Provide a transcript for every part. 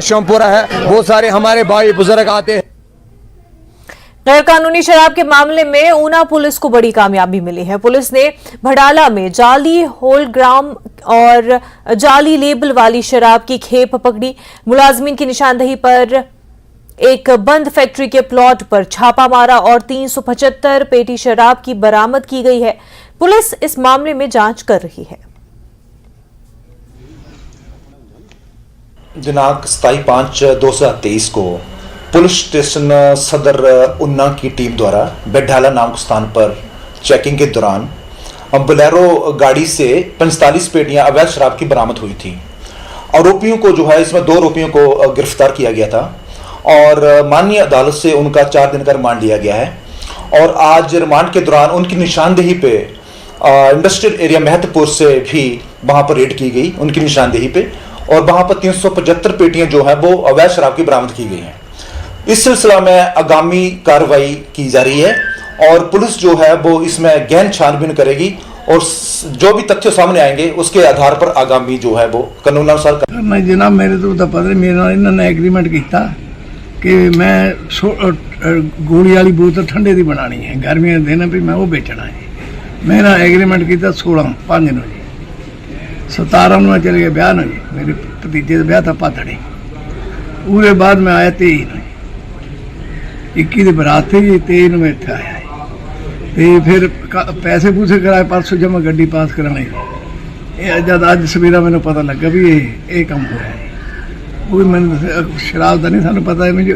शमपुरा है, बहुत सारे हमारे भाई बुजुर्ग आते हैं। गैर कानूनी शराब के मामले में ऊना पुलिस को बड़ी कामयाबी मिली है। पुलिस ने भड़ाला में जाली होलग्राम और जाली लेबल वाली शराब की खेप पकड़ी। मुलाजमीन की निशानदेही पर एक बंद फैक्ट्री के प्लॉट पर छापा मारा और 375 पेटी शराब की बरामद की गई है। पुलिस इस मामले में जांच कर रही है। दिनांक 27/5/2023 को पुलिस स्टेशन सदर ऊना की टीम द्वारा बेढाला नामक स्थान पर चेकिंग के दौरान बोलेरो गाड़ी से 45 पेटियां अवैध शराब की बरामद हुई थी। आरोपियों को जो है इसमें 2 आरोपियों को गिरफ्तार किया गया था और माननीय अदालत से उनका 4 दिन का रिमांड लिया गया है। और आज रिमांड के दौरान उनकी निशानदेही पे इंडस्ट्रियल एरिया महतपुर से भी वहां पर रेड की गई उनकी निशानदेही पे, और वहां पर 375 पेटियां जो है वो अवैध शराब की बरामद की गई हैं। इस सिलसिला में आगामी कार्रवाई की जा रही है और पुलिस जो है वो इसमें गहन छानबीन करेगी और जो भी तथ्य सामने आएंगे उसके आधार पर आगामी जो है वो कानूनानुसार नहीं जनाब, मेरे तो पता नहीं, मेरे इन्होंने एग्रीमेंट किया कि मैं गोली वाली बोतल ठंडे की बनानी है, गर्मियों के दिन भी मैं वो बेचना है। मेरा एग्रीमेंट किया 16/5 ਨੂੰ जी, 17 ਨੂੰ मैं चले गया ब्याह जी, मेरे भतीजे का ब्याह था पाथड़ी। पूरे बाद में आया 23 ਨੂੰ, 21 की बरात थी जी, 23 ਨੂੰ मैं इतने आया। तो फिर पैसे पूसे कराए, परसों जब मैं गड्डी पास कराने जब अज सवेरा मैंने पता लगा भी ये काम हो रहा है। वो मैंने शराब का नहीं सानू पता है, मुझे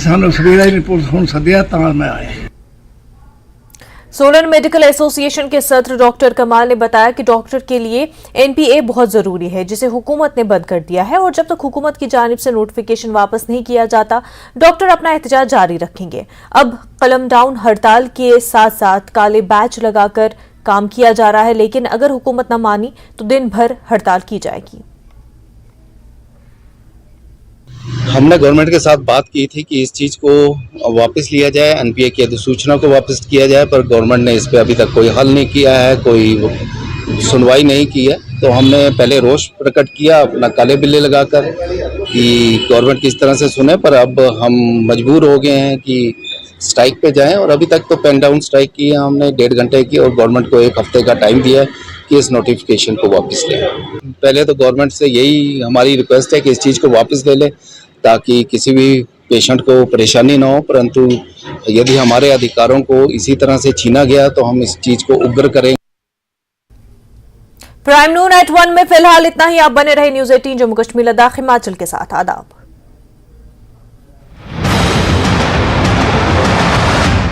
सानू सवेरा ही पुलिस हूँ सद्या तो मैं आया। सोलन मेडिकल एसोसिएशन के सदर डॉक्टर कमाल ने बताया कि डॉक्टर के लिए एनपीए बहुत जरूरी है, जिसे हुकूमत ने बंद कर दिया है और जब तक हुकूमत की जानिब से नोटिफिकेशन वापस नहीं किया जाता डॉक्टर अपना एहतजाज जारी रखेंगे। अब कलम डाउन हड़ताल के साथ साथ काले बैच लगाकर काम किया जा रहा है, लेकिन अगर हुकूमत न मानी तो दिन भर हड़ताल की जाएगी। हमने गवर्नमेंट के साथ बात की थी कि इस चीज़ को वापस लिया जाए, एनपीए की अधिसूचना को वापस किया जाए, पर गवर्नमेंट ने इस पे अभी तक कोई हल नहीं किया है, कोई सुनवाई नहीं की है। तो हमने पहले रोष प्रकट किया अपना काले बिल्ले लगाकर कि गवर्नमेंट किस तरह से सुने, पर अब हम मजबूर हो गए हैं कि स्ट्राइक पे जाएं। और अभी तक तो पेन डाउन स्ट्राइक की है हमने 1.5 घंटे की, और गवर्नमेंट को 1 हफ्ते का टाइम दिया है कि इस नोटिफिकेशन को वापस लें। पहले तो गवर्नमेंट से यही हमारी रिक्वेस्ट है कि इस चीज़ को वापस ले लें ताकि किसी भी पेशेंट को परेशानी ना हो, परंतु यदि हमारे अधिकारों को इसी तरह से छीना गया तो हम इस चीज़ को उग्र करेंगे। प्राइम नून @ 1 में फिलहाल इतना ही। आप बने रहे न्यूज़ 18 जम्मू कश्मीर लद्दाख हिमाचल के साथ। आदाब।